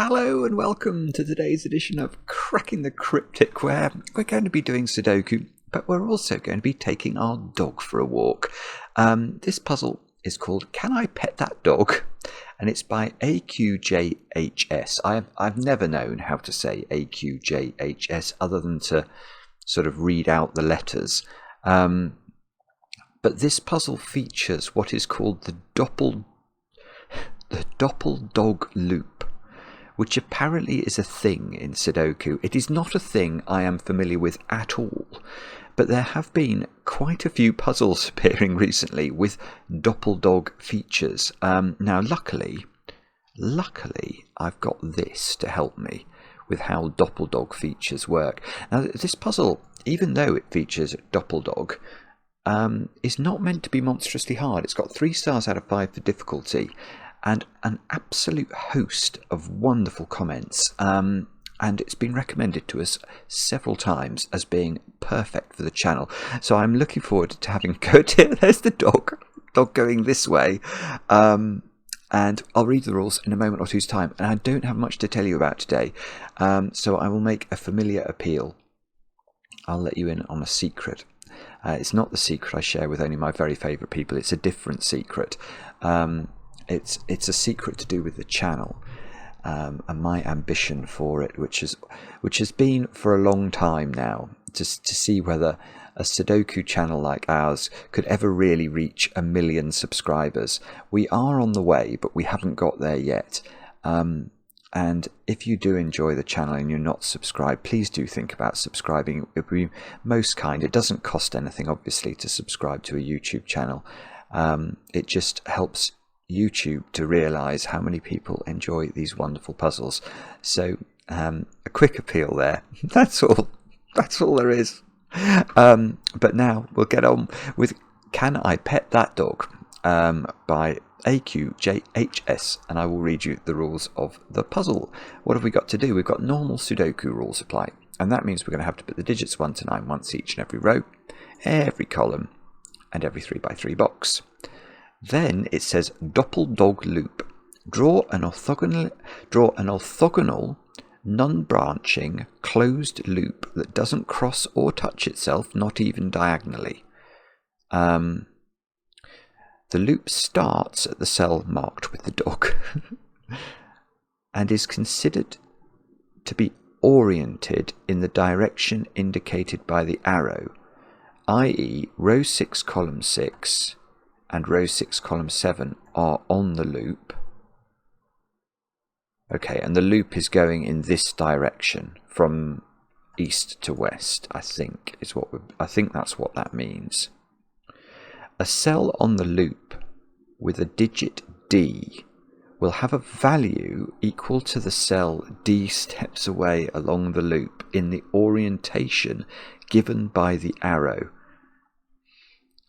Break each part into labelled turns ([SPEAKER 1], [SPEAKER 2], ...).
[SPEAKER 1] Hello and welcome to today's edition of Cracking the Cryptic, where we're going to be doing Sudoku, but we're also going to be taking our dog for a walk. This puzzle is called Can I Pet That Dog? And it's by aqjhs. I've never known how to say aqjhs other than to sort of read out the letters. But this puzzle features what is called the Doppel-Dog loop, which apparently is a thing in Sudoku. It is not a thing I am familiar with at all, but there have been quite a few puzzles appearing recently with Doppel-Dog features. Now, luckily, I've got this to help me with how Doppel-Dog features work. Now, this puzzle, even though it features Doppel-Dog, is not meant to be monstrously hard. It's got 3 stars out of 5 for difficulty, and an absolute host of wonderful comments, and it's been recommended to us several times as being perfect for the channel. So I'm looking forward to having go to there's the dog going this way, and I'll read the rules in a moment or two's time, and I don't have much to tell you about today, so I will make a familiar appeal. I'll let you in on a secret. It's not the secret I share with only my very favourite people. It's a different secret. It's a secret to do with the channel, and my ambition for it, which has been for a long time now, to see whether a Sudoku channel like ours could ever really reach 1 million subscribers. We are on the way, but we haven't got there yet. And if you do enjoy the channel and you're not subscribed, please do think about subscribing. It would be most kind. It doesn't cost anything, obviously, to subscribe to a YouTube channel. It just helps YouTube to realise how many people enjoy these wonderful puzzles. So a quick appeal there. That's all there is. But now we'll get on with Can I Pet That Dog by aqjhs, and I will read you the rules of the puzzle. What have we got to do? We've got normal Sudoku rules apply, and that means we're going to have to put the digits 1 to 9 once each in every row, every column, and every 3 by 3 box. Then it says Doppel-Dog loop. Draw an orthogonal non-branching closed loop that doesn't cross or touch itself, not even diagonally. The loop starts at the cell marked with the dog and is considered to be oriented in the direction indicated by the arrow, i.e. row 6 column 6 and row 6 column 7 are on the loop. Okay, and the loop is going in this direction from east to west, I think that's what that means. A cell on the loop with a digit D will have a value equal to the cell D steps away along the loop in the orientation given by the arrow.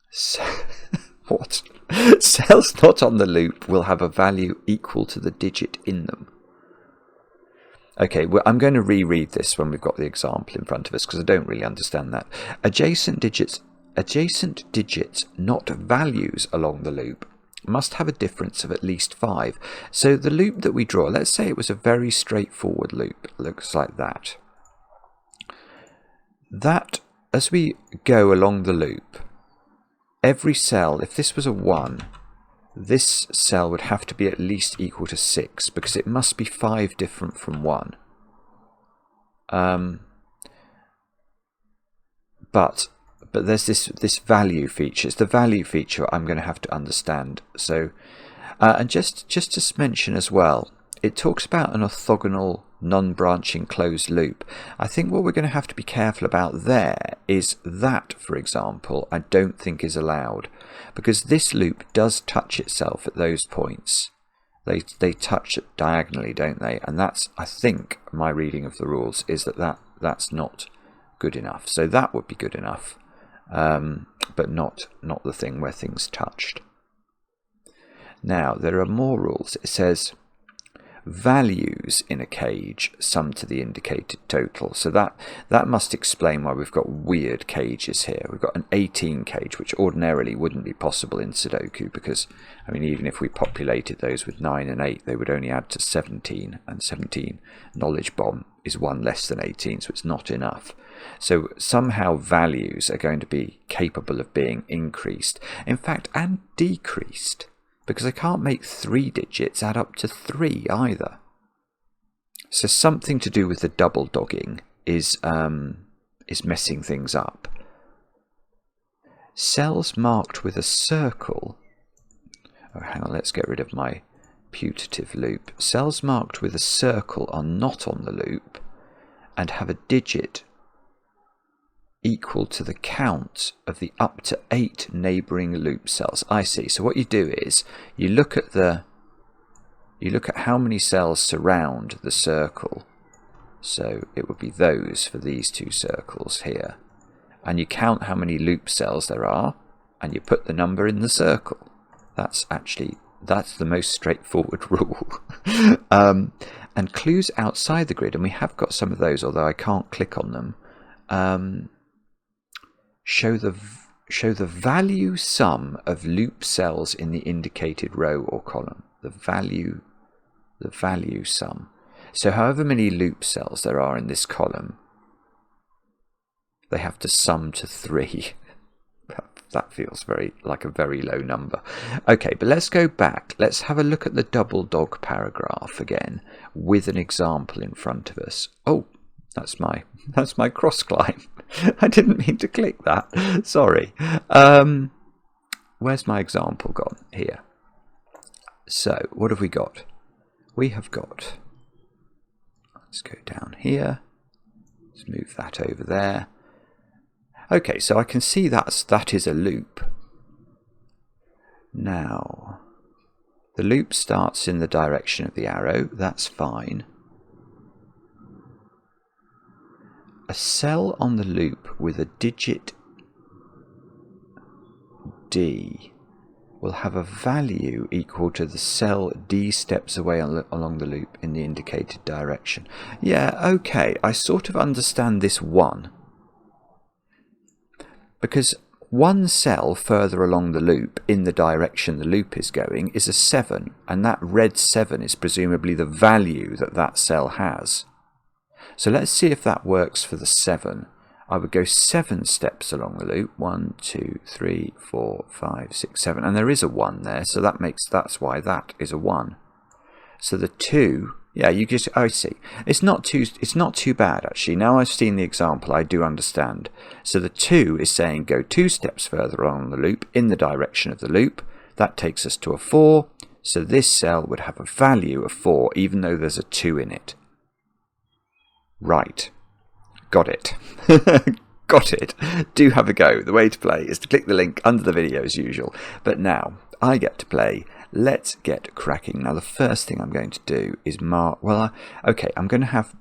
[SPEAKER 1] So, what? Cells not on the loop will have a value equal to the digit in them. Okay, well, I'm going to reread this when we've got the example in front of us because I don't really understand that. Adjacent digits, not values along the loop, must have a difference of at least 5. So the loop that we draw, let's say it was a very straightforward loop. It looks like that. That, as we go along the loop, every cell, if this was a 1, this cell would have to be at least equal to 6 because it must be 5 different from 1. But there's this value feature. It's the value feature I'm going to have to understand. So, and just to mention as well, it talks about an orthogonal non-branching closed loop. I think what we're going to have to be careful about there is that, for example, I don't think is allowed because this loop does touch itself at those points. They touch it diagonally, don't they? And that's, I think, my reading of the rules is that's not good enough. So that would be good enough. But not the thing where things touched. Now, there are more rules. It says, values in a cage sum to the indicated total. So that must explain why we've got weird cages here. We've got an 18 cage, which ordinarily wouldn't be possible in Sudoku, because, I mean, even if we populated those with 9 and 8, they would only add to 17, and 17 knowledge bomb is 1 less than 18, so it's not enough. So somehow values are going to be capable of being increased, in fact, and decreased, because I can't make 3 digits add up to 3 either. So something to do with the double-dogging is messing things up. Cells marked with a circle. Oh, hang on, let's get rid of my putative loop. Cells marked with a circle are not on the loop and have a digit equal to the count of the up to 8 neighbouring loop cells. I see. So what you do is you look at how many cells surround the circle. So it would be those for these 2 circles here. And you count how many loop cells there are, and you put the number in the circle. That's the most straightforward rule. And clues outside the grid, and we have got some of those, although I can't click on them. Show the value sum of loop cells in the indicated row or column. The value sum. So however many loop cells there are in this column, they have to sum to 3. That feels like a very low number. Okay, but let's go back. Let's have a look at the Doppel-Dog paragraph again with an example in front of us. Oh, that's my cross climb. I didn't mean to click that. Sorry. Where's my example gone? Here. So, what have we got? We have got, let's go down here. Let's move that over there. Okay, so I can see that is a loop. Now, the loop starts in the direction of the arrow. That's fine. A cell on the loop with a digit D will have a value equal to the cell D steps away along the loop in the indicated direction. Yeah, okay, I sort of understand this one. Because one cell further along the loop in the direction the loop is going is a 7, and that red 7 is presumably the value that cell has. So let's see if that works for the 7. I would go 7 steps along the loop. 1, 2, 3, 4, 5, 6, 7. And there is a 1 there, so that's why that is a 1. So the 2, yeah, I see. It's not too bad actually. Now I've seen the example, I do understand. So the 2 is saying go 2 steps further along the loop in the direction of the loop. That takes us to a 4. So this cell would have a value of 4 even though there's a 2 in it. Right. Got it. Got it. Do have a go. The way to play is to click the link under the video as usual. But now, I get to play. Let's get cracking. Now, the first thing I'm going to do is mark... Well, okay, I'm going to have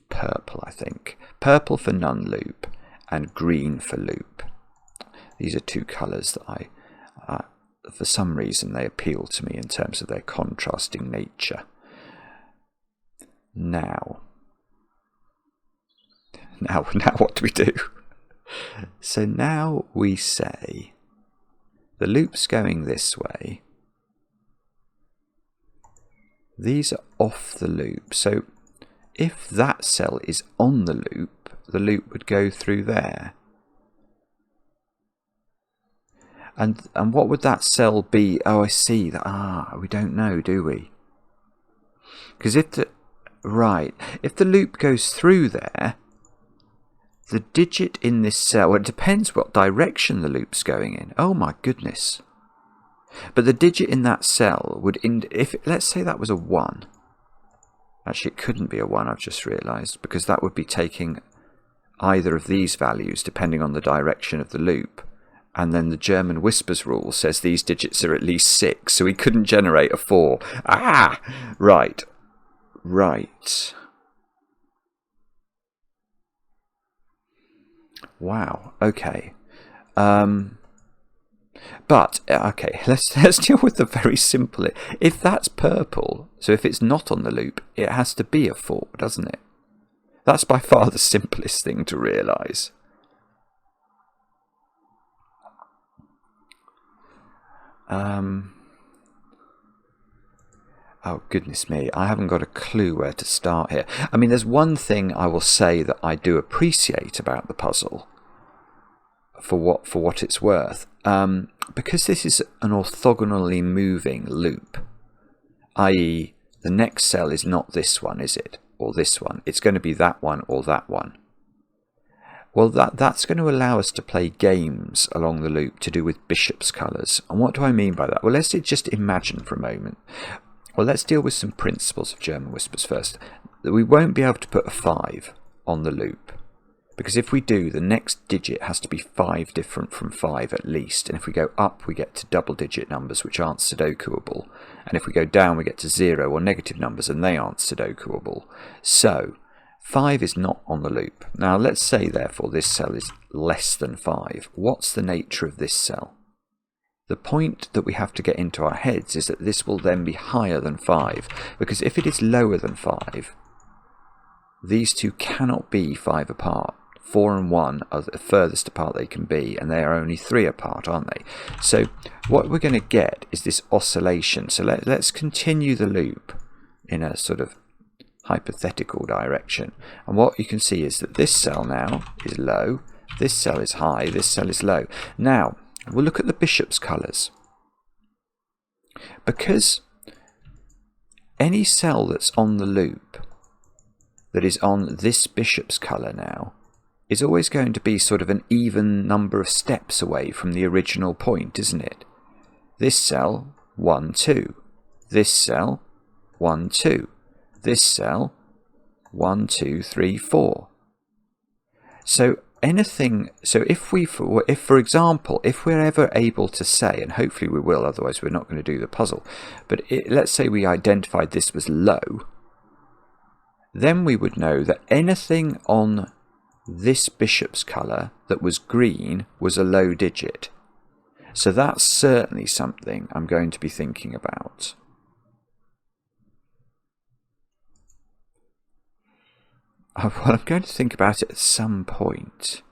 [SPEAKER 1] purple, I think. Purple for non-loop and green for loop. These are 2 colours that for some reason, they appeal to me in terms of their contrasting nature. Now what do we do? So now we say the loop's going this way. These are off the loop. So if that cell is on the loop would go through there. And what would that cell be? Oh, I see. We don't know, do we? Because if the loop goes through there, the digit in this cell, well, it depends what direction the loop's going in. Oh my goodness. But the digit in that cell would, let's say that was a 1. Actually, it couldn't be a 1, I've just realised, because that would be taking either of these values, depending on the direction of the loop. And then the German Whispers rule says these digits are at least 6, so we couldn't generate a 4. Right. Wow, okay. But, okay, let's deal with the very simple. If that's purple, so if it's not on the loop, it has to be a 4, doesn't it? That's by far the simplest thing to realise. Oh, goodness me, I haven't got a clue where to start here. I mean, there's one thing I will say that I do appreciate about the puzzle, for what it's worth. Because this is an orthogonally moving loop, i.e. the next cell is not this one, is it? Or this one. It's going to be that one or that one. Well, that's going to allow us to play games along the loop to do with bishop's colours. And what do I mean by that? Well, let's just imagine for a moment. Well, let's deal with some principles of German whispers first. We won't be able to put a 5 on the loop, because if we do, the next digit has to be 5 different from 5 at least. And if we go up, we get to double-digit numbers, which aren't Sudokuable. And if we go down, we get to 0 or negative numbers, and they aren't Sudokuable. So 5 is not on the loop. Now, let's say, therefore, this cell is less than 5. What's the nature of this cell? The point that we have to get into our heads is that this will then be higher than 5, because if it is lower than 5, these two cannot be 5 apart. 4 and 1 are the furthest apart they can be, and they are only 3 apart, aren't they? So what we're going to get is this oscillation. So let's continue the loop in a sort of hypothetical direction. And what you can see is that this cell now is low, this cell is high, this cell is low. Now, we'll look at the bishop's colours. Because any cell that's on the loop, that is on this bishop's colour now, is always going to be sort of an even number of steps away from the original point, isn't it? This cell, 1, 2. This cell, 1, 2. This cell, 1, 2, 3, 4. So if for example, if we're ever able to say, and hopefully we will, otherwise we're not going to do the puzzle, but let's say we identified this was low, then we would know that anything on this bishop's colour that was green was a low digit. So that's certainly something I'm going to be thinking about. Well, I'm going to think about it at some point.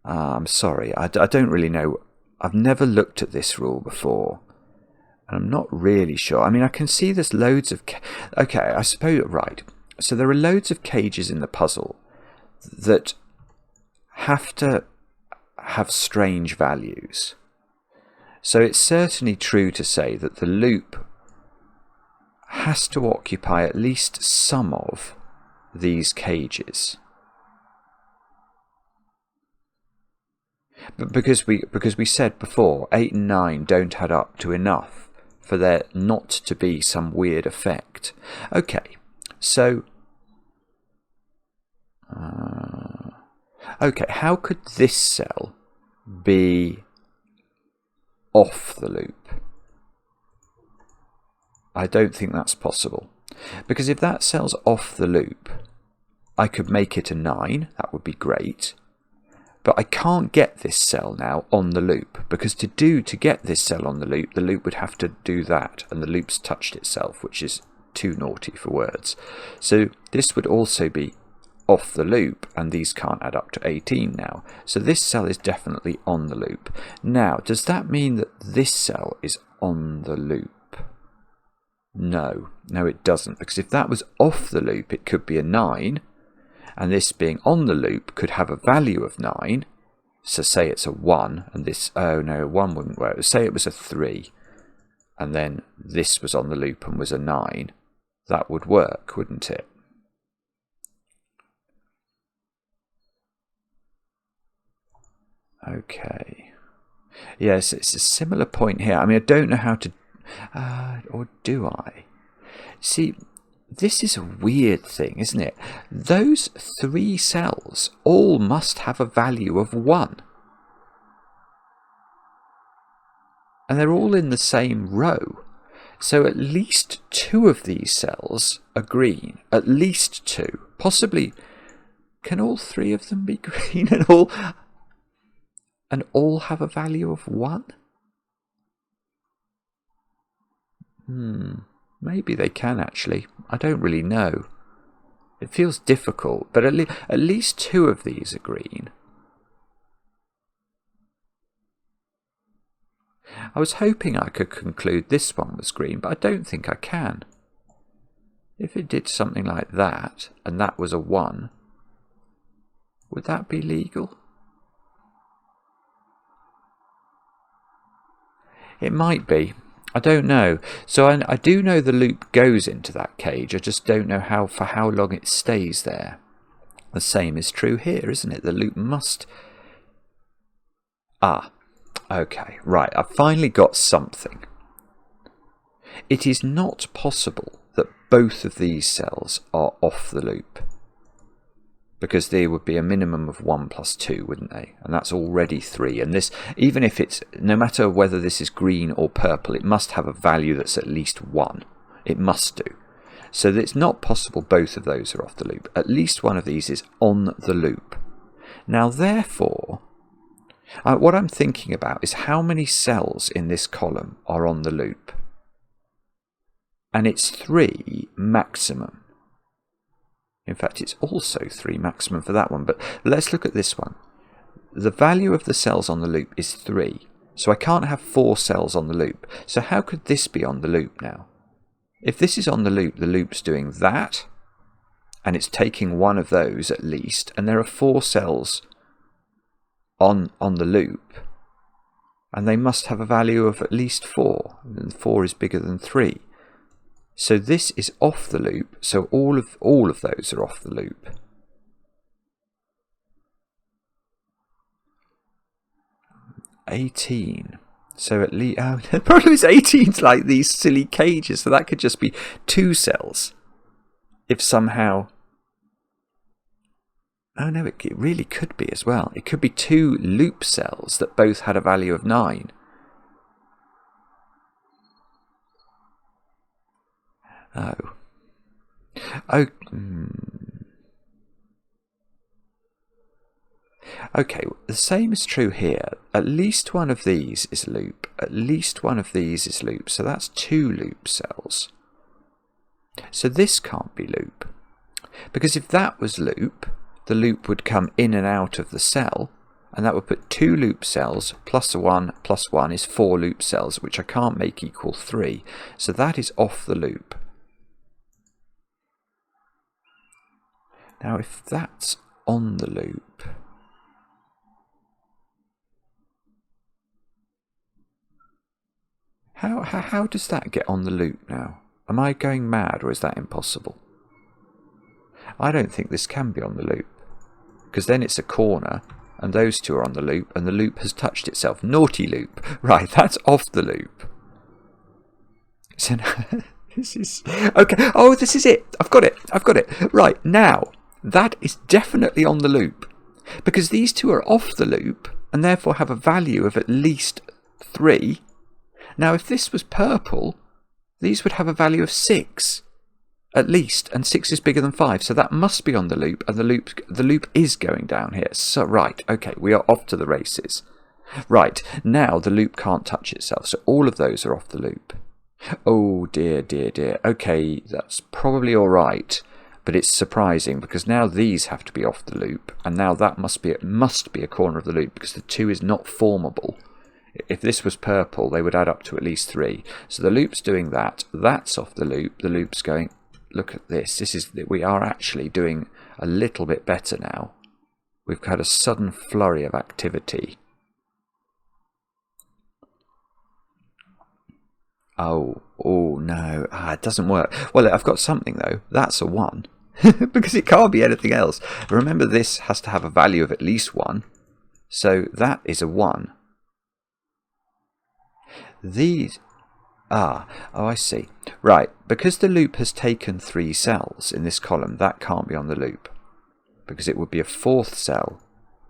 [SPEAKER 1] I'm sorry, I don't really know. I've never looked at this rule before, and I'm not really sure. I mean, I can see there's loads of... Okay, I suppose... Right. So there are loads of cages in the puzzle that have to have strange values. So it's certainly true to say that the loop has to occupy at least some of these cages. But because we said before, 8 and 9 don't add up to enough for there not to be some weird effect. Okay, so... okay, how could this cell be off the loop? I don't think that's possible. Because if that cell's off the loop, I could make it a 9, that would be great. But I can't get this cell now on the loop, because to get this cell on the loop would have to do that, and the loop's touched itself, which is too naughty for words. So this would also be off the loop, and these can't add up to 18 now. So this cell is definitely on the loop. Now, does that mean that this cell is on the loop? No, it doesn't, because if that was off the loop, it could be a 9, and this being on the loop could have a value of 9. So say it's a 1, and this... Oh no, 1 wouldn't work. Say it was a 3, and then this was on the loop and was a 9. That would work, wouldn't it? Okay. Yes, it's a similar point here. I mean, I don't know how to... or do I? See, this is a weird thing, isn't it? Those 3 cells all must have a value of 1. And they're all in the same row. So at least 2 of these cells are green. At least 2. Possibly Can all three of them be green and all have a value of 1? Maybe they can actually. I don't really know. It feels difficult, but at least 2 of these are green. I was hoping I could conclude this one was green, but I don't think I can. If it did something like that, and that was a 1, would that be legal? It might be. I don't know. So I do know the loop goes into that cage. I just don't know for how long it stays there. The same is true here, isn't it? The loop must... Okay, right. I've finally got something. It is not possible that both of these cells are off the loop, because there would be a minimum of 1 plus 2, wouldn't they? And that's already 3. And this, even if it's, no matter whether this is green or purple, it must have a value that's at least 1. It must do. So it's not possible both of those are off the loop. At least one of these is on the loop. Now, therefore, what I'm thinking about is how many cells in this column are on the loop. And it's 3 maximum. In fact, it's also 3 maximum for that one. But let's look at this one. The value of the cells on the loop is 3. So I can't have 4 cells on the loop. So how could this be on the loop now? If this is on the loop's doing that. And it's taking one of those at least. And there are 4 cells on the loop. And they must have a value of at least 4. And 4 is bigger than 3. So this is off the loop, so all of those are off the loop. $18. So at least the problem is 18's like these silly cages, so that could just be 2 cells. If somehow, oh no, it really could be as well. It could be 2 loop cells that both had a value of 9. Okay, the same is true here. At least one of these is loop. At least one of these is loop. So that's 2 loop cells. So this can't be loop. Because if that was loop, the loop would come in and out of the cell. And that would put 2 loop cells plus 1 plus 1 is 4 loop cells, which I can't make equal 3. So that is off the loop. Now, if that's on the loop, how does that get on the loop now? Am I going mad, or is that impossible? I don't think this can be on the loop, because then it's a corner, and those 2 are on the loop, and the loop has touched itself. Naughty loop. Right, that's off the loop. So this is... Okay, oh, this is it. I've got it. Right, now... That is definitely on the loop, because these 2 are off the loop and therefore have a value of at least 3. Now, if this was purple, these would have a value of 6 at least, and 6 is bigger than 5, so that must be on the loop, and the loop is going down here. So, right, okay, we are off to the races. Right, now the loop can't touch itself, so all of those are off the loop. Oh, dear. Okay, that's probably all right. But it's surprising, because now these have to be off the loop, and now that must be a corner of the loop, because the 2 is not formable. If this was purple, they would add up to at least 3. So the loop's doing that. That's off the loop. The loop's going, look at this. We are actually doing a little bit better now. We've had a sudden flurry of activity. Oh no. It doesn't work. Well, I've got something though. That's a 1. Because it can't be anything else. Remember, this has to have a value of at least 1. So that is a 1. These... oh, I see. Right, because the loop has taken 3 cells in this column, that can't be on the loop. Because it would be a 4th cell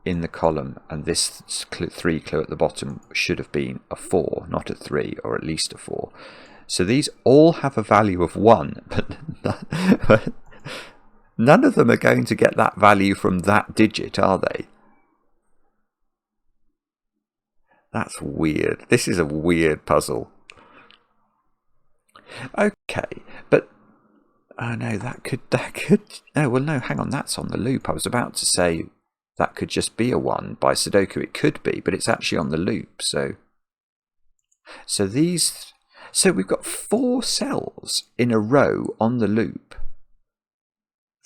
[SPEAKER 1] in the column, and this 3 clue at the bottom should have been a 4, not a 3, or at least a 4. So these all have a value of 1, but None of them are going to get that value from that digit, are they? That's weird. This is a weird puzzle. Okay, but oh no, that could no, well no, hang on, that's on the loop. I was about to say that could just be a 1 by Sudoku. It could be, but it's actually on the loop. So we've got 4 cells in a row on the loop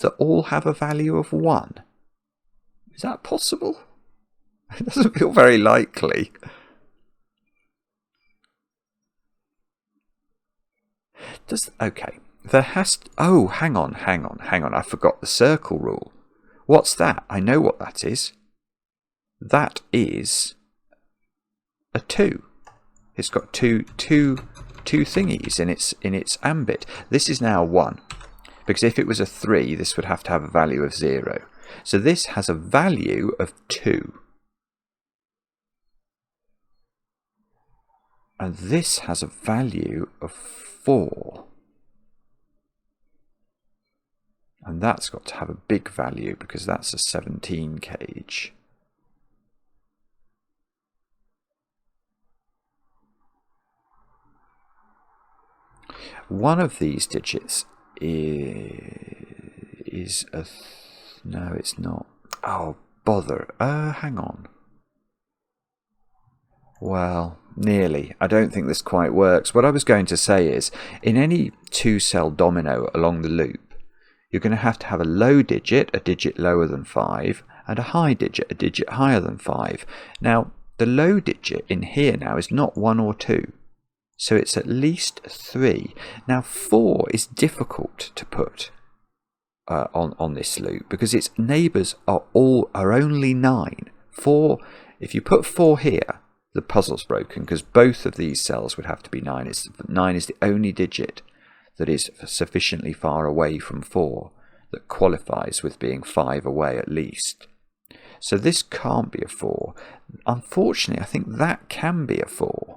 [SPEAKER 1] that all have a value of 1. Is that possible? It doesn't feel very likely. Okay, there has to, oh, hang on, I forgot the circle rule. What's that? I know what that is. That is a 2. It's got two thingies in its ambit. This is now 1, because if it was a 3, this would have to have a value of 0. So this has a value of 2. And this has a value of 4. And that's got to have a big value because that's a 17 cage. One of these digits is a... no, it's not. Oh, bother. Hang on. Well, nearly. I don't think this quite works. What I was going to say is, in any 2-cell domino along the loop, you're going to have a low digit, a digit lower than 5, and a high digit, a digit higher than 5. Now, the low digit in here now is not 1 or 2. So it's at least 3. Now 4 is difficult to put on this loop because its neighbours are only 9. 4. If you put 4 here, the puzzle's broken because both of these cells would have to be 9. 9 is the only digit that is sufficiently far away from 4 that qualifies with being 5 away at least. So this can't be a 4. Unfortunately, I think that can be a 4.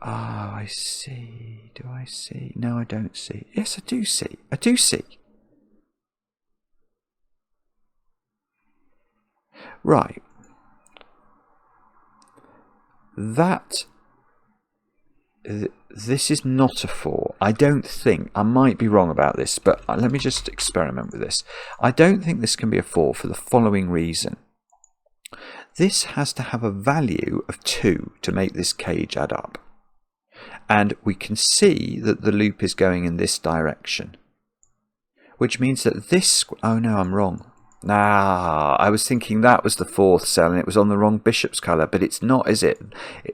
[SPEAKER 1] I see. Do I see? No, I don't see. Yes, I do see. I do see. Right. This is not a 4. I don't think. I might be wrong about this, but let me just experiment with this. I don't think this can be a 4 for the following reason. This has to have a value of 2 to make this cage add up. And we can see that the loop is going in this direction, which means that this... oh no, I'm wrong. Nah, I was thinking that was the 4th cell and it was on the wrong bishop's colour, but it's not, is it?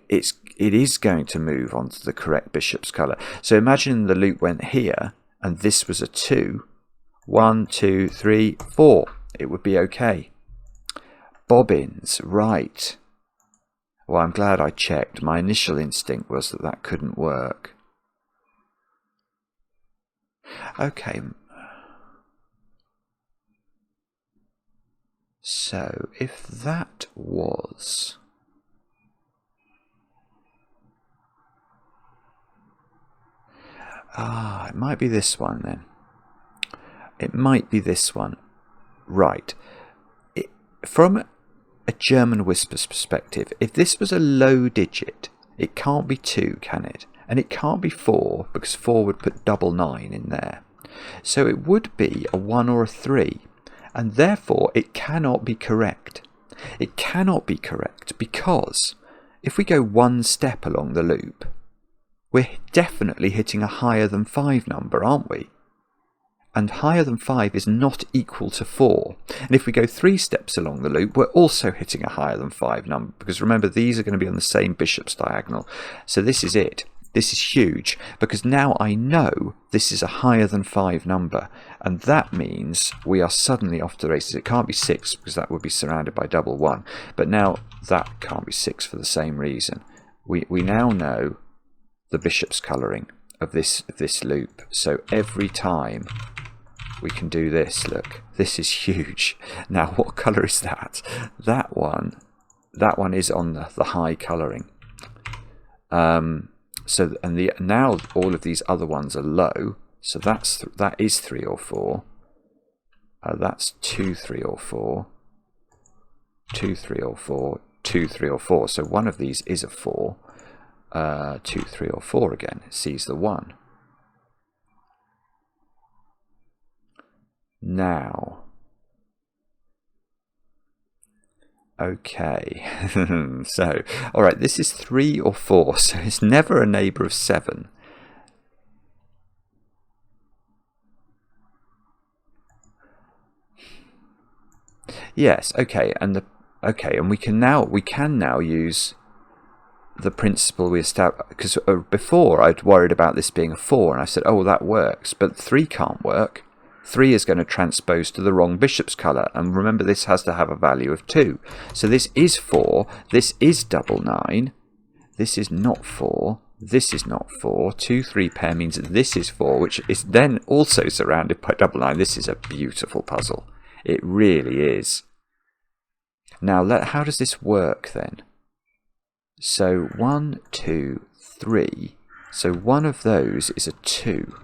[SPEAKER 1] It is going to move onto the correct bishop's colour. So imagine the loop went here and this was a 2. 1, 2, 3, 4. It would be okay. Bobbins, right. Well, I'm glad I checked. My initial instinct was that that couldn't work. Okay. So, if that was... it might be this one then. It might be this one. Right. From a German whisper's perspective, if this was a low digit, it can't be 2, can it? And it can't be 4, because 4 would put double 9 in there. So it would be a 1 or a 3, and therefore it cannot be correct. It cannot be correct because if we go one step along the loop, we're definitely hitting a higher than 5 number, aren't we? And higher than 5 is not equal to 4. And if we go 3 steps along the loop, we're also hitting a higher than 5 number, because remember, these are going to be on the same bishop's diagonal. So this is it. This is huge, because now I know this is a higher than 5 number, and that means we are suddenly off to the races. It can't be 6, because that would be surrounded by double 1, but now that can't be 6 for the same reason. We now know the bishop's colouring of this loop, so every time we can do this. Look, this is huge. Now, what colour is that? That one is on the high colouring. So, and now all of these other ones are low. So that is 3 or 4. That's 2, 3 or 4. 2, 3 or 4. 2, 3 or 4. So one of these is a 4. 2, 3 or 4 again. It sees the 1. Now, okay, so, all right, this is 3 or 4, so it's never a neighbour of 7. Yes, okay, and we can now use the principle we established, because before I'd worried about this being a 4, and I said, oh, that works, but 3 can't work. 3 is going to transpose to the wrong bishop's colour, and remember this has to have a value of 2. So this is 4, this is double 9, this is not 4, this is not 4. 2, 3 pair means that this is 4, which is then also surrounded by double 9. This is a beautiful puzzle. It really is. Now, how does this work then? So 1, 2, 3. So one of those is a 2.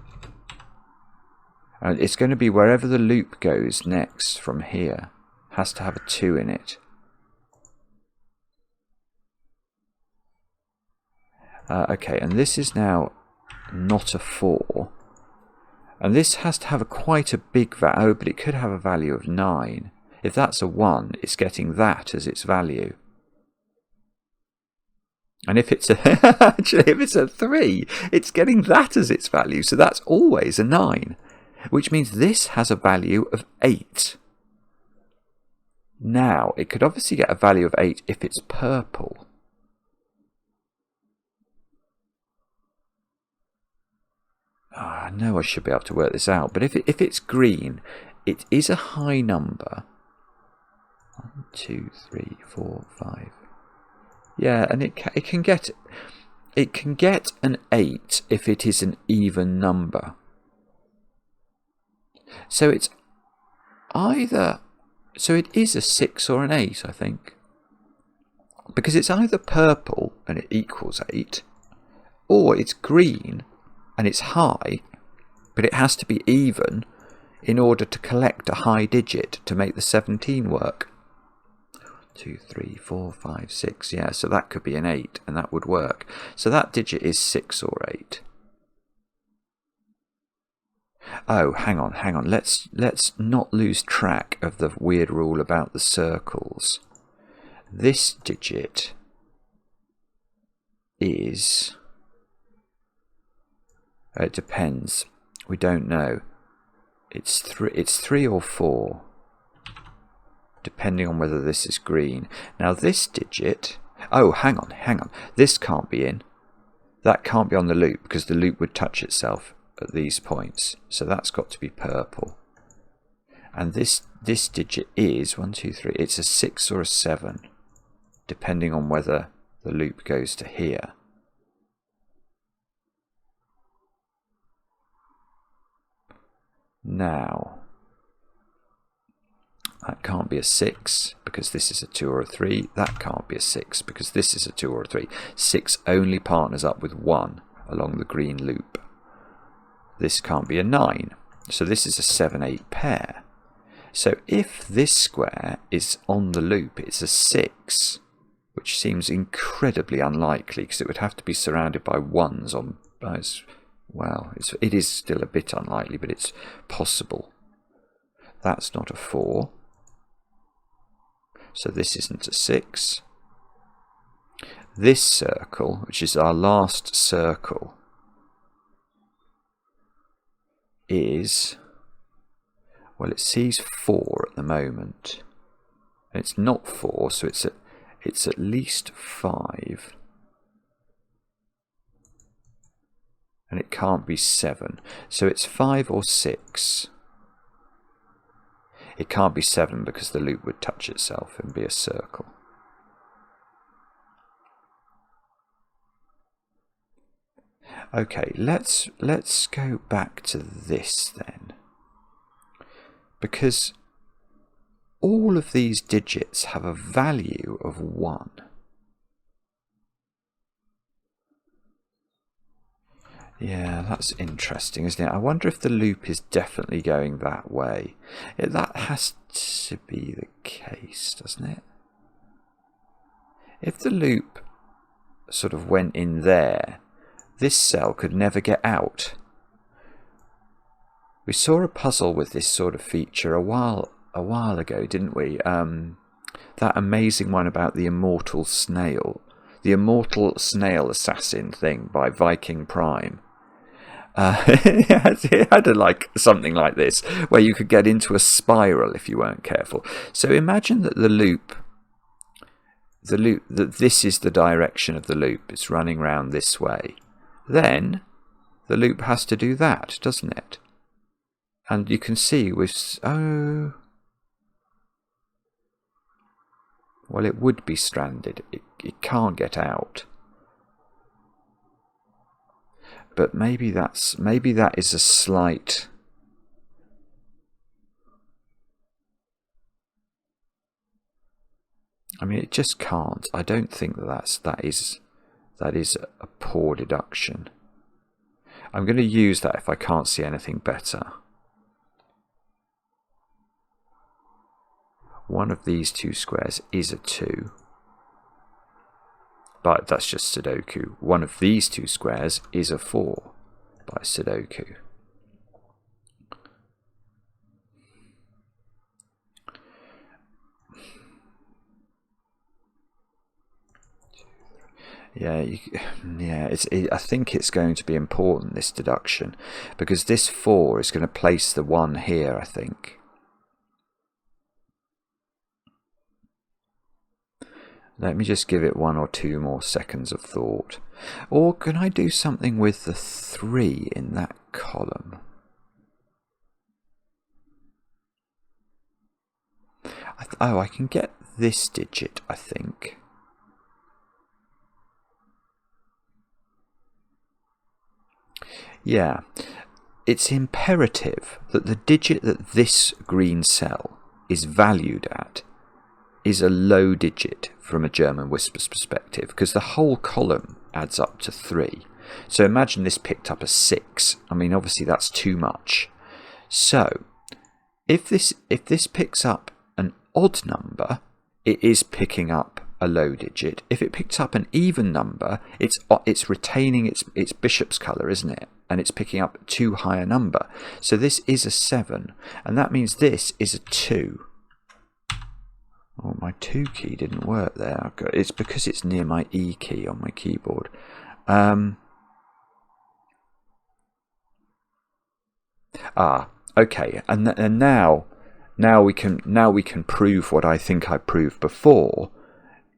[SPEAKER 1] And it's going to be wherever the loop goes next from here. Has to have a 2 in it. Okay, and this is now not a 4. And this has to have quite a big value, but it could have a value of 9. If that's a 1, it's getting that as its value. And if it's actually, if it's a 3, it's getting that as its value. So that's always a 9. Which means this has a value of 8. Now, it could obviously get a value of 8 if it's purple. I know I should be able to work this out, but if it's green, it is a high number. 1, 2, 3, 4, 5. Yeah, and it can get an 8 if it is an even number. So it is a 6 or an 8, I think. Because it's either purple and it equals 8, or it's green and it's high, but it has to be even in order to collect a high digit to make the 17 work. 2, 3, 4, 5, 6, yeah, so that could be an 8 and that would work. So that digit is 6 or 8. Oh, hang on. Let's not lose track of the weird rule about the circles. This digit is... it depends. We don't know. It's 3 or 4, depending on whether this is green. Now this digit... oh, hang on. This can't be in. That can't be on the loop because the loop would touch itself at these points, so that's got to be purple. And this digit is 1, 2, 3. It's a 6 or a 7, depending on whether the loop goes to here. Now, that can't be a 6 because this is a 2 or a 3. That can't be a 6 because this is a 2 or a 3. 6 only partners up with 1 along the green loop. This can't be a 9. So this is a 7, 8 pair. So if this square is on the loop, it's a 6, which seems incredibly unlikely because it would have to be surrounded by 1s on... well, it is still a bit unlikely, but it's possible. That's not a 4. So this isn't a 6. This circle, which is our last circle, is... well, it sees 4 at the moment. And it's not 4, so it's at least 5. And it can't be 7. So it's 5 or 6. It can't be 7 because the loop would touch itself and be a circle. Okay, let's go back to this then. because all of these digits have a value of 1. Yeah, that's interesting, isn't it? I wonder if the loop is definitely going that way. That has to be the case, doesn't it? If the loop sort of went in there, this cell could never get out. We saw a puzzle with this sort of feature a while ago, didn't we? That amazing one about the immortal snail assassin thing by Viking Prime. It had something like this, where you could get into a spiral if you weren't careful. So imagine that that this is the direction of the loop. It's running round this way. Then the loop has to do that, doesn't it? And you can see well, it would be stranded. It can't get out. But maybe that is a slight. I mean, it just can't. I don't think that is a poor deduction. I'm going to use that if I can't see anything better. One of these two squares is a 2. But that's just Sudoku. One of these two squares is a 4 by Sudoku. I think it's going to be important, this deduction, because this 4 is going to place the 1 here, I think. Let me just give it 1 or 2 more seconds of thought. Or can I do something with the 3 in that column? I can get this digit, I think. Yeah, it's imperative that the digit that this green cell is valued at is a low digit from a German Whispers perspective, because the whole column adds up to 3. So imagine this picked up a 6. I mean, obviously that's too much. So if this picks up an odd number, it is picking up a low digit. If it picks up an even number, it's retaining its bishop's colour, isn't it? And it's picking up too high a number. So this is a 7, and that means this is a 2. Oh, my 2 key didn't work there. It's because it's near my E key on my keyboard. Okay. And now we can prove what I think I proved before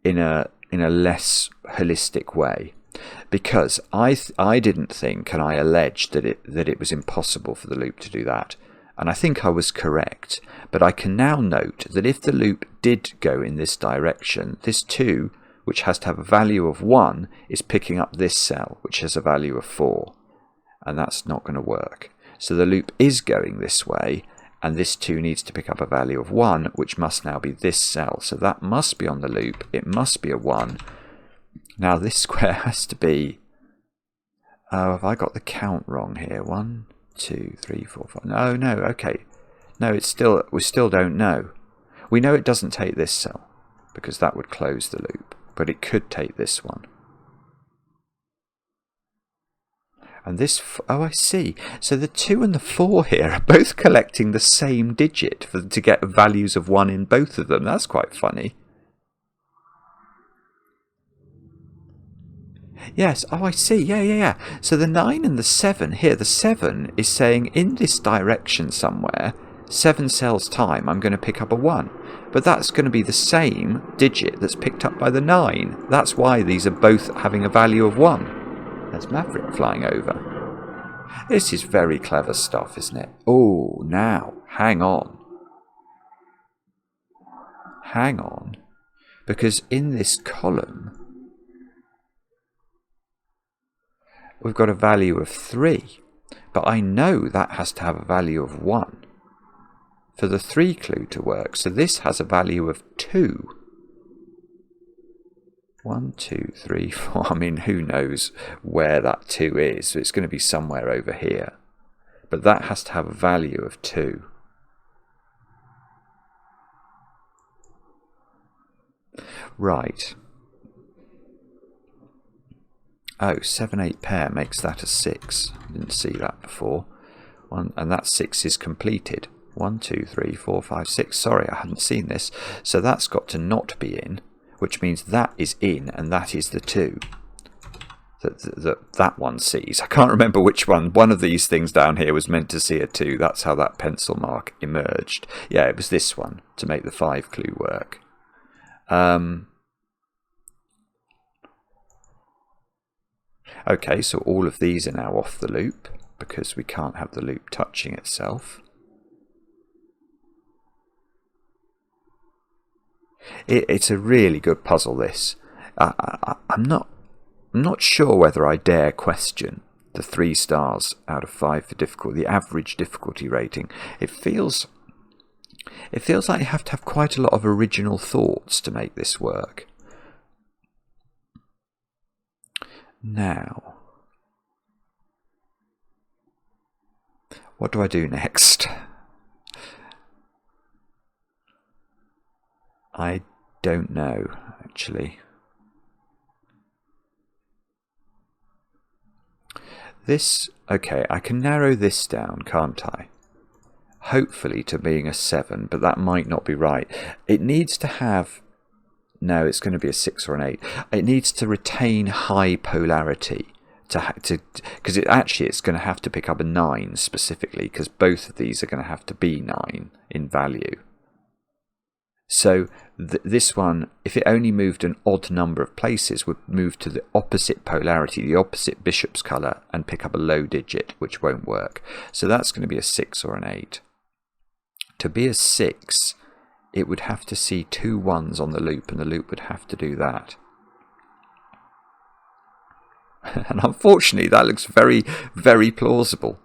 [SPEAKER 1] in a less holistic way, because I didn't think, and I alleged that it was impossible for the loop to do that. And I think I was correct, but I can now note that if the loop did go in this direction, this 2, which has to have a value of 1, is picking up this cell, which has a value of 4. And that's not going to work. So the loop is going this way, and this 2 needs to pick up a value of 1, which must now be this cell. So that must be on the loop. It must be a 1. Now this square has to be... Oh, have I got the count wrong here? 1, 2, 3, 4, 5. No, okay. No, we still don't know. We know it doesn't take this cell, because that would close the loop, but it could take this one. And this, oh, I see. So the 2 and the 4 here are both collecting the same digit to get values of 1 in both of them. That's quite funny. Yes, oh, I see. Yeah. So the 9 and the 7 here, the 7 is saying in this direction somewhere, 7 cells time, I'm going to pick up a 1. But that's going to be the same digit that's picked up by the 9. That's why these are both having a value of 1. There's Maverick flying over. This is very clever stuff, isn't it? Oh, now, hang on. Hang on. Because in this column, we've got a value of 3. But I know that has to have a value of 1 for the 3 clue to work. So this has a value of 2. 1, 2, 3, 4. I mean, who knows where that 2 is? So it's going to be somewhere over here. But that has to have a value of 2. Right. Oh, 7, 8 pair makes that a 6. Didn't see that before. And that 6 is completed. 1, 2, 3, 4, 5, 6. Sorry, I hadn't seen this. So that's got to not be in, which means that is in, and that is the 2 that one sees. I can't remember which one. One of these things down here was meant to see a 2. That's how that pencil mark emerged. Yeah, it was this one to make the 5 clue work. Okay, so all of these are now off the loop because we can't have the loop touching itself. It's a really good puzzle, this. I'm not sure whether I dare question the 3 stars out of 5 for difficulty, the average difficulty rating. It feels like you have to have quite a lot of original thoughts to make this work. Now, what do I do next? I don't know, actually. Okay, I can narrow this down, can't I? Hopefully to being a 7, but that might not be right. It needs to have... No, it's going to be a 6 or an 8. It needs to retain high polarity because it's going to have to pick up a 9 specifically, because both of these are going to have to be 9 in value. So this one, if it only moved an odd number of places, would move to the opposite polarity, the opposite bishop's colour, and pick up a low digit, which won't work. So that's going to be a 6 or an 8. To be a 6, it would have to see 2 1s on the loop, and the loop would have to do that. And unfortunately, that looks very, very plausible.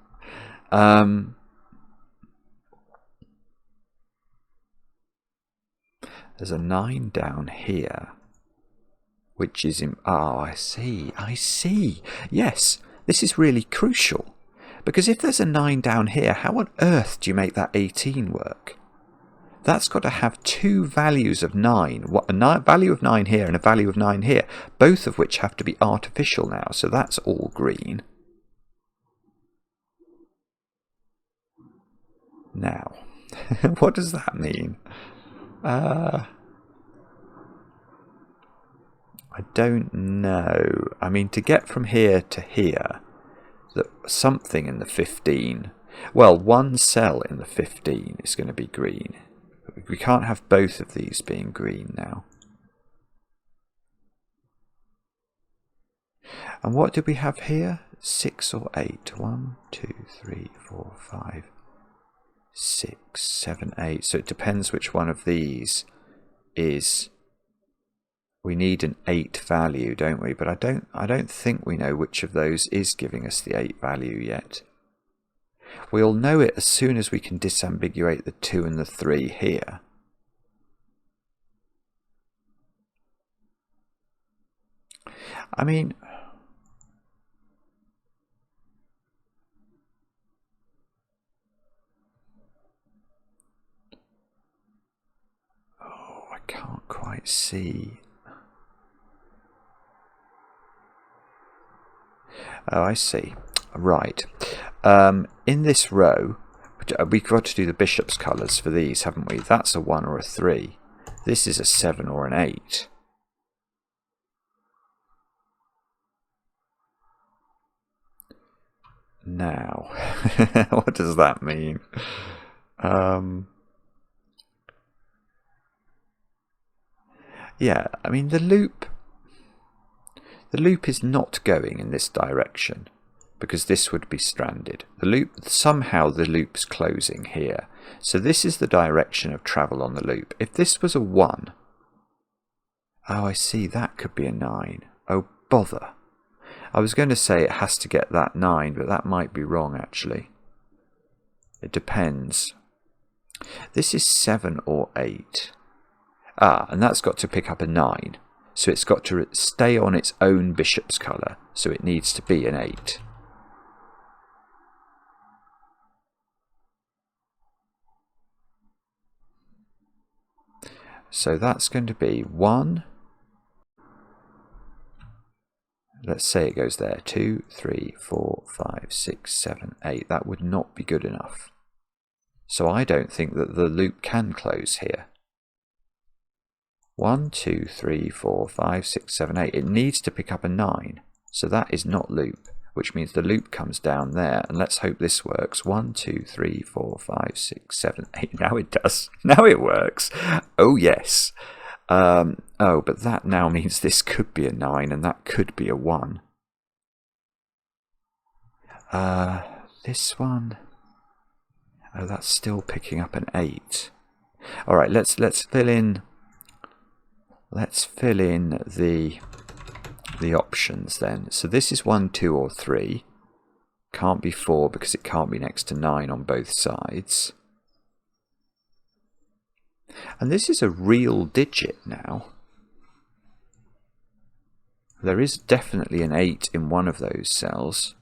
[SPEAKER 1] There's a 9 down here, which is in... Oh, I see. Yes, this is really crucial. Because if there's a 9 down here, how on earth do you make that 18 work? That's got to have 2 values of 9. A value of 9 here and a value of 9 here, both of which have to be artificial now, so that's all green. Now, what does that mean? I don't know. I mean, to get from here to here, something in the 15... Well, one cell in the 15 is going to be green. We can't have both of these being green now. And what did we have here? 6 or 8? 1, 2, 3, 4, 5, 6, 7, 8. So it depends which one of these is. We need an 8 value, don't we? But I don't think we know which of those is giving us the 8 value yet. We'll know it as soon as we can disambiguate the 2 and the 3 here. I mean, I can't quite see. Oh, I see. Right. In this row, we've got to do the bishop's colours for these, haven't we? That's a 1 or a 3. This is a 7 or an 8. Now, what does that mean? Yeah, I mean, the loop is not going in this direction, because this would be stranded. Somehow the loop's closing here. So this is the direction of travel on the loop. If this was a 1, oh, I see, that could be a 9. Oh, bother. I was going to say it has to get that 9, but that might be wrong, actually. It depends. This is 7 or 8. Ah, and that's got to pick up a 9. So it's got to stay on its own bishop's colour. So it needs to be an 8. So that's going to be 1. Let's say it goes there. 2, 3, 4, 5, 6, 7, 8. That would not be good enough. So I don't think that the loop can close here. 1, 2, 3, 4, 5, 6, 7, 8. It needs to pick up a 9. So that is not loop, which means the loop comes down there. And let's hope this works. 1, 2, 3, 4, 5, 6, 7, 8. Now it does. Now it works. Oh, yes. Oh, but that now means this could be a 9 and that could be a 1. This one. Oh, that's still picking up an 8. All right, let's fill in. Let's fill in the options then. So this is 1, 2, or 3. Can't be 4 because it can't be next to 9 on both sides. And this is a real digit now. There is definitely an 8 in one of those cells.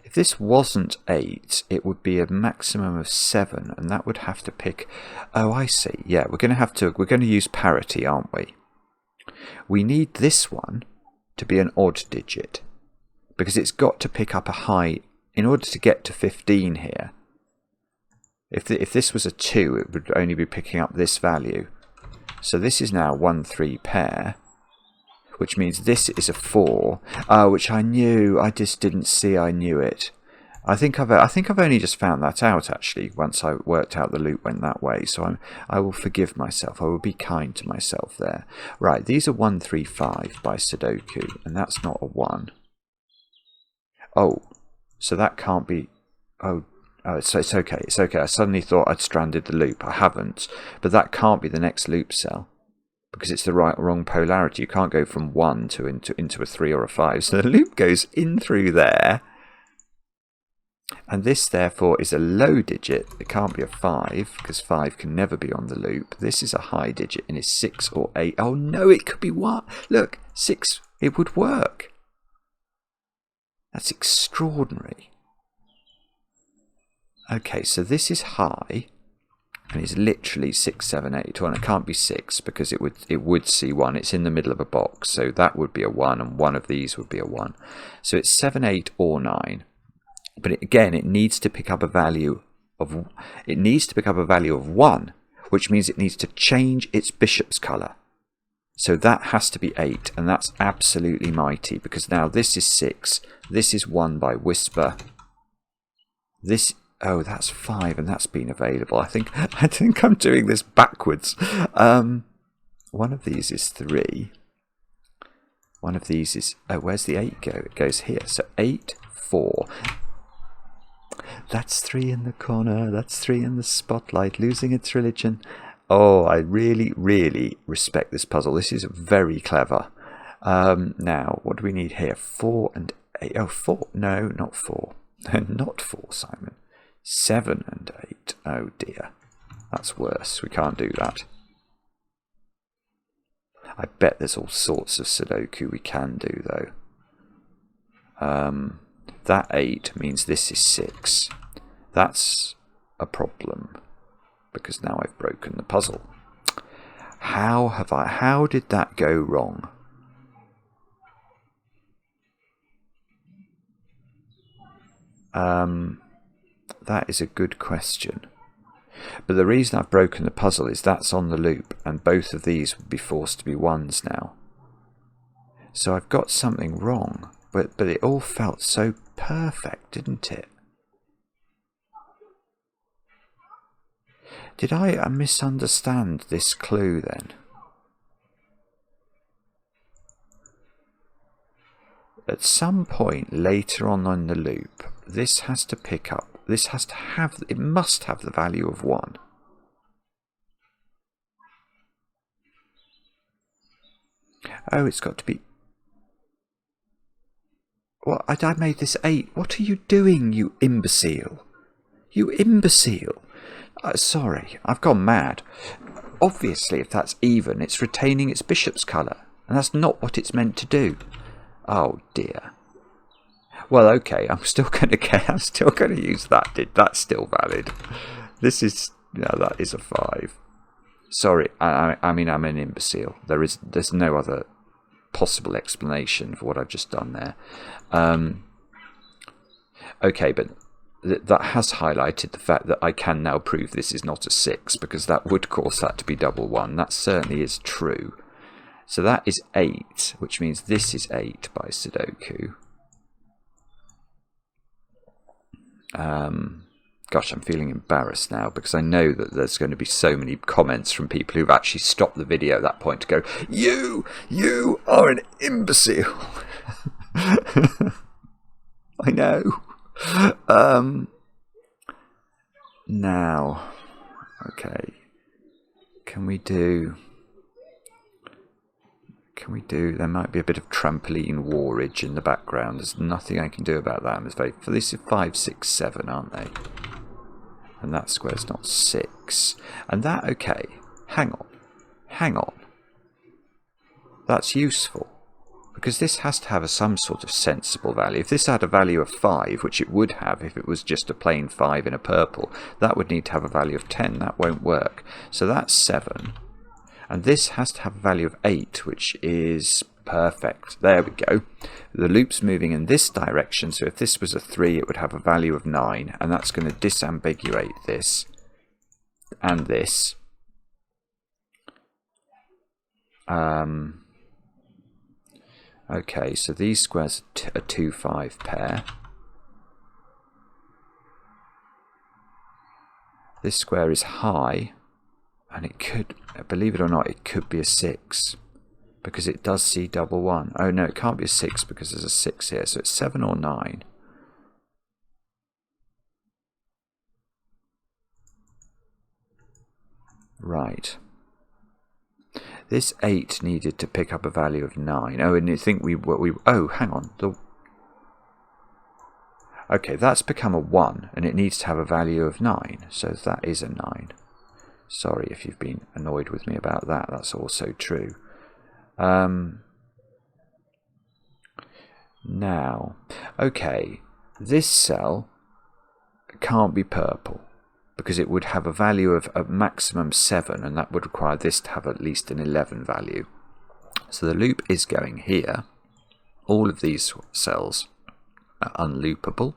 [SPEAKER 1] If this wasn't 8, it would be a maximum of 7, and that would have to pick... Oh, I see. Yeah, we're going to use parity, aren't we? We need this one to be an odd digit, because it's got to pick up a high in order to get to 15 here. If this was a 2, it would only be picking up this value. So this is now 1, 3 pair, which means this is a 4, which I knew. I just didn't see I knew it. I think I've only just found that out, actually, once I worked out the loop went that way. So I will forgive myself. I will be kind to myself there. Right, these are 1, 3, 5 by Sudoku, and that's not a 1. Oh, so that can't be... Oh, it's okay. It's okay. I suddenly thought I'd stranded the loop. I haven't. But that can't be the next loop cell, because it's the wrong polarity. You can't go from 1 to into a 3 or a 5. So the loop goes in through there. And this, therefore, is a low digit. It can't be a 5, because 5 can never be on the loop. This is a high digit, and is 6 or 8. Oh, no, it could be 1. Look, 6. It would work. That's extraordinary. Okay, so this is high, and it's literally 6, 7, 8. Well, it can't be 6, because it would see 1. It's in the middle of a box, so that would be a 1, and one of these would be a 1. So it's 7, 8, or 9. But again, it needs to pick up a value of 1, which means it needs to change its bishop's colour. So that has to be 8, and that's absolutely mighty, because now this is 6. This is 1 by whisper. This... Oh, that's 5, and that's been available. I think I'm doing this backwards. One of these is 3. One of these is... Oh, where's the 8 go? It goes here. So 8, 4. That's 3 in the corner. That's 3 in the spotlight, losing its religion. Oh, I really, really respect this puzzle. This is very clever. Now, what do we need here? 4 and 8. Oh, 4. No, not 4. Not 4, Simon. 7 and 8. Oh dear. That's worse. We can't do that. I bet there's all sorts of Sudoku we can do, though. That 8 means this is 6. That's a problem, because now I've broken the puzzle. How did that go wrong? That is a good question. But the reason I've broken the puzzle is that's on the loop, and both of these would be forced to be 1s now. So I've got something wrong, but it all felt so perfect, didn't it? Did I misunderstand this clue then? At some point later on in the loop, this has to pick up. It must have the value of 1. Oh, it's got to be... What? I made this 8. What are you doing, you imbecile? You imbecile. Sorry, I've gone mad. Obviously, if that's even, it's retaining its bishop's colour, and that's not what it's meant to do. Oh dear. Well, okay, I'm still going to use that. That's still valid. This is, that is a 5. Sorry, I mean, I'm an imbecile. There's no other possible explanation for what I've just done there. Okay, but that has highlighted the fact that I can now prove this is not a 6, because that would cause that to be double 1. That certainly is true. So that is 8, which means this is 8 by Sudoku. Gosh, I'm feeling embarrassed now, because I know that there's going to be so many comments from people who've actually stopped the video at that point to go, you are an imbecile. I know. Now, okay, can we do, there might be a bit of trampoline warage in the background. There's nothing I can do about that. This is 5, 6, 7, aren't they? And that square's not 6. And that, okay, hang on. That's useful, because this has to have some sort of sensible value. If this had a value of 5, which it would have if it was just a plain 5 in a purple, that would need to have a value of 10. That won't work. So that's 7. And this has to have a value of 8, which is perfect. There we go. The loop's moving in this direction, so if this was a 3, it would have a value of 9, and that's going to disambiguate this and this. Okay, so these squares are a 2, 5 pair. This square is high, and it could, believe it or not, it could be a 6, because it does see double 1. Oh no, it can't be a 6 because there's a 6 here, so it's 7 or 9. Right. This 8 needed to pick up a value of 9. Oh, and you think oh, hang on. Okay, that's become a 1, and it needs to have a value of 9, so that is a 9. Sorry if you've been annoyed with me about that, that's also true. Now, okay, this cell can't be purple, because it would have a value of a maximum 7, and that would require this to have at least an 11 value. So the loop is going here. All of these cells are unloopable.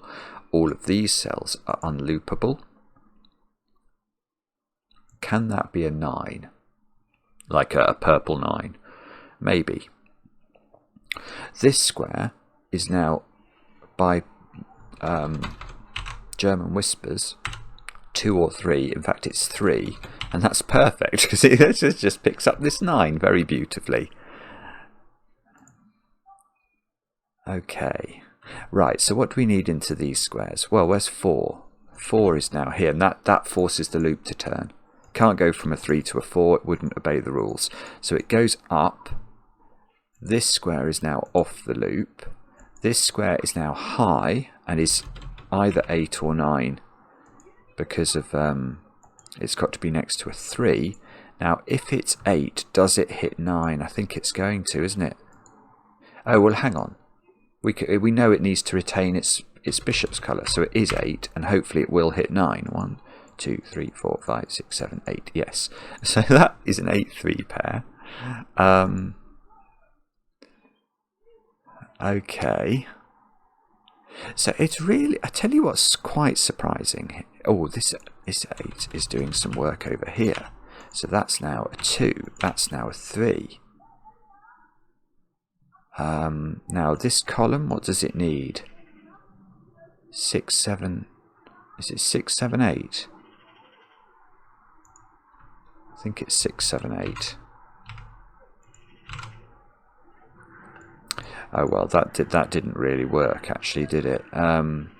[SPEAKER 1] All of these cells are unloopable. Can that be a 9? Like a purple 9? Maybe. This square is now, by German whispers, 2 or 3. In fact, it's 3, and that's perfect, because it just picks up this 9 very beautifully. Okay, right, so what do we need into these squares? Well, where's 4? 4 is now here, and that forces the loop to turn. Can't go from a 3 to a 4, it wouldn't obey the rules. So it goes up. This square is now off the loop. This square is now high and is either 8 or 9 because of it's got to be next to a 3. Now if it's 8, does it hit 9? I think it's going to, isn't it? Oh, well, hang on. We know it needs to retain its bishop's colour, so it is 8, and hopefully it will hit 9. 1, 2, 3, 4, 5, 6, 7, 8. Yes. So that is an 8-3 pair. Okay. So it's really, I tell you what's quite surprising. Oh, this 8 is doing some work over here. So that's now a 2. That's now a 3. Now this column, what does it need? 6, 7. Is it 6, 7, 8? I think it's 6, 7, 8. Oh well, that didn't really work, actually, did it? Can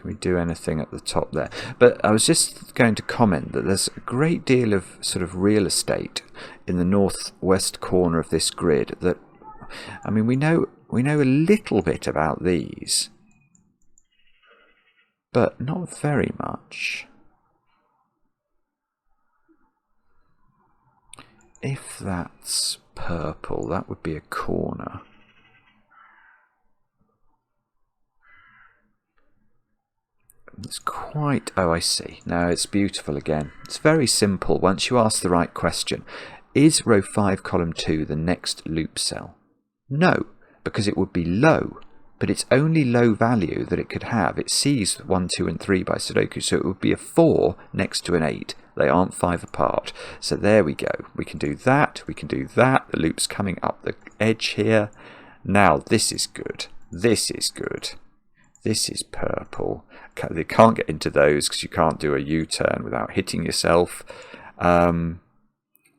[SPEAKER 1] we do anything at the top there? But I was just going to comment that there's a great deal of sort of real estate in the northwest corner of this grid. That, I mean, we know a little bit about these. but not very much. If that's purple, that would be a corner. It's quite... oh, I see. Now it's beautiful again. It's very simple once you ask the right question. Is row 5, column 2 the next loop cell? No, because it would be low, but it's only low value that it could have. It sees 1, 2 and 3 by Sudoku, so it would be a 4 next to an 8. They aren't 5 apart. So there we go. We can do that. We can do that. The loop's coming up the edge here. Now this is good. This is good. This is purple. They can't get into those because you can't do a U-turn without hitting yourself. And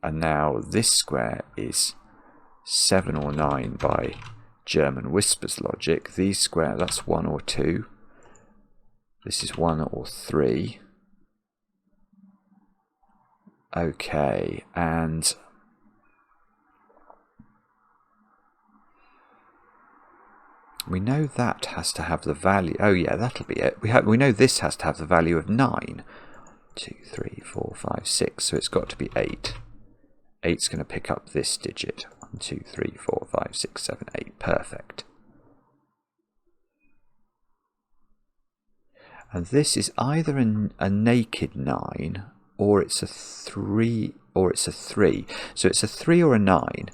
[SPEAKER 1] now this square is 7 or 9 by German whispers logic. These square, that's 1 or 2. This is 1 or 3. Okay, and we know that has to have the value. Oh yeah, that'll be it. We know this has to have the value of 9. 2, 3, 4, 5, 6. So it's got to be 8. 8's going to pick up this digit. 1, 2, 3, 4, 5, 6, 7, 8. Perfect. And this is either a naked 9, or it's a 3, or it's a 3. So it's a 3 or a 9.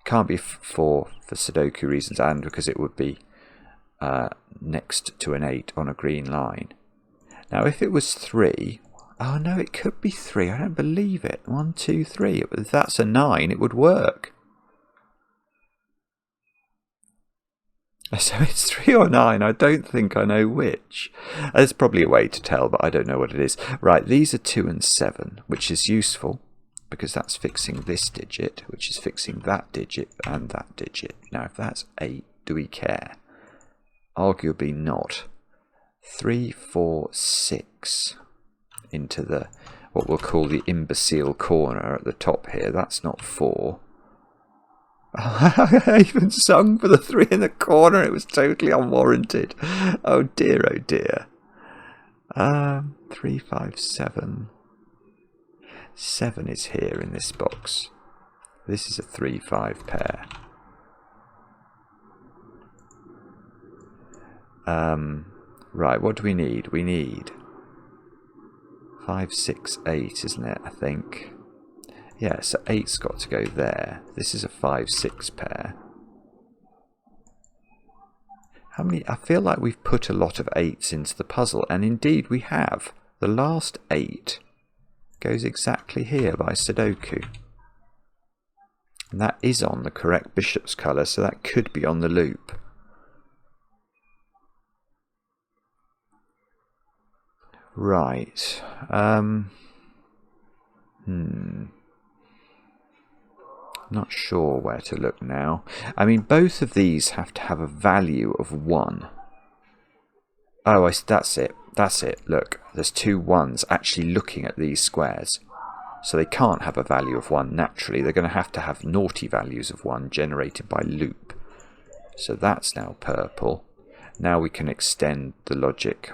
[SPEAKER 1] Can't be 4 for Sudoku reasons, and because it would be next to an 8 on a green line. Now if it was 3, oh no, it could be 3. I don't believe it. 1, 2, 3. If that's a 9, it would work. So it's 3 or 9. I don't think I know which. There's probably a way to tell, but I don't know what it is. Right, these are 2 and 7, which is useful because that's fixing this digit, which is fixing that digit and that digit. Now, if that's 8, do we care? Arguably not. 3, 4, 6 into the what we'll call the imbecile corner at the top here. That's not 4. I even sung for the 3 in the corner. It was totally unwarranted. Oh dear, oh dear. 3, 5, 7. 7 is here in this box. This is a 3, 5 pair. Right, what do we need? We need 5, 6, 8, isn't it? I think. Yeah, so 8's got to go there. This is a 5, 6 pair. How many? I feel like we've put a lot of 8s into the puzzle, and indeed we have. The last 8 goes exactly here by Sudoku. And that is on the correct bishop's colour, so that could be on the loop. Right. Not sure where to look now. I mean, both of these have to have a value of 1. Oh, that's it. That's it. Look, there's 2 1s actually looking at these squares. So they can't have a value of 1 naturally. They're going to have naughty values of 1 generated by loop. So that's now purple. Now we can extend the logic.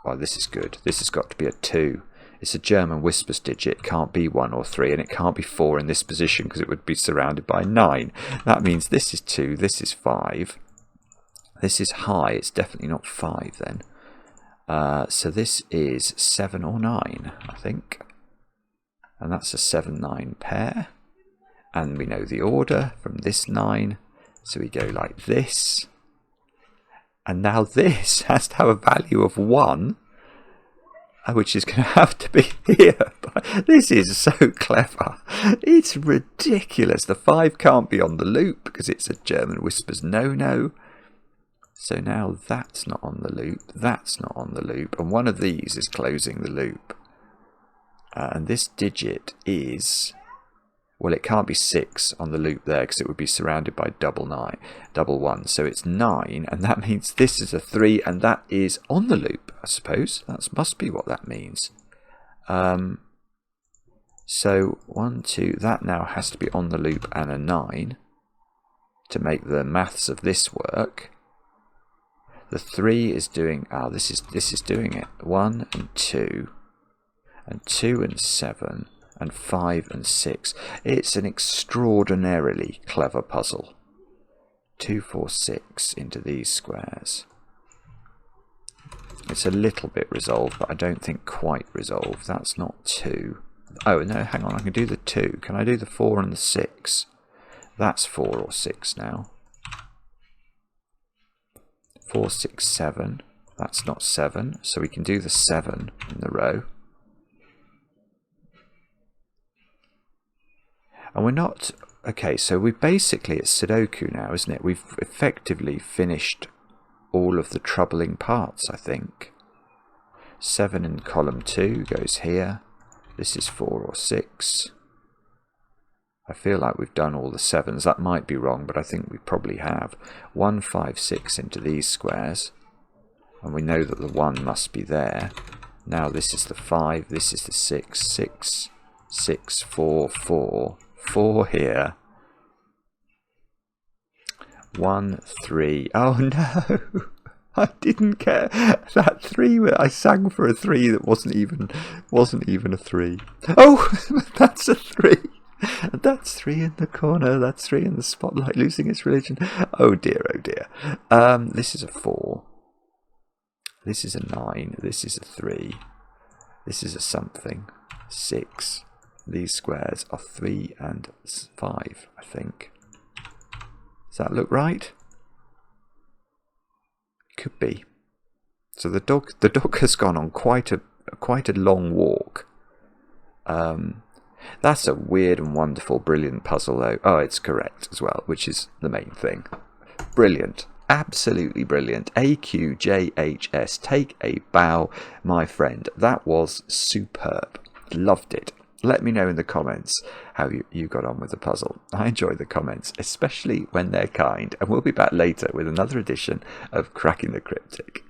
[SPEAKER 1] Oh, this is good. This has got to be a 2. It's a German whispers digit. It can't be 1 or 3, and it can't be 4 in this position because it would be surrounded by 9. That means this is 2, this is 5. This is high. It's definitely not 5 then. So this is 7 or 9, I think. And that's a 7, 9 pair. And we know the order from this 9. So we go like this. And now this has to have a value of 1. Which is going to have to be here. This is so clever. It's ridiculous. The 5 can't be on the loop because it's a German whispers no-no. So now that's not on the loop. That's not on the loop. And one of these is closing the loop. And this digit is... well, it can't be 6 on the loop there because it would be surrounded by double 1. So it's 9, and that means this is a 3, and that is on the loop, I suppose. That must be what that means. So 1, 2, that now has to be on the loop and a 9 to make the maths of this work. The 3 is doing, this is doing it. 1 and 2, and 2 and 7, and 5 and 6. It's an extraordinarily clever puzzle. 2, 4, 6 into these squares. It's a little bit resolved, but I don't think quite resolved. That's not 2. Oh, no, hang on, I can do the 2. Can I do the 4 and the 6? That's 4 or 6 now. 4, 6, 7. That's not 7, so we can do the 7 in the row. And we're not... Okay, so we're basically at Sudoku now, isn't it? We've effectively finished all of the troubling parts, I think. 7 in column 2 goes here. This is 4 or 6. I feel like we've done all the 7s. That might be wrong, but I think we probably have. 1, 5, 6 into these squares. And we know that the 1 must be there. Now this is the 5, this is the 6, 6, 6, 4, 4. 4 here. 1, 3. Oh no! I didn't care. That 3. I sang for a 3 that wasn't even a 3. Oh, that's a 3. That's 3 in the corner. That's 3 in the spotlight, losing its religion. Oh dear, oh dear. This is a 4. This is a 9. This is a 3. This is a something. 6. These squares are 3 and 5, I think. Does that look right? Could be. So the dog has gone on quite a long walk. That's a weird and wonderful, brilliant puzzle, though. Oh, it's correct as well, which is the main thing. Brilliant. Absolutely brilliant. aqjhs. Take a bow, my friend. That was superb. Loved it. Let me know in the comments how you got on with the puzzle. I enjoy the comments, especially when they're kind. And we'll be back later with another edition of Cracking the Cryptic.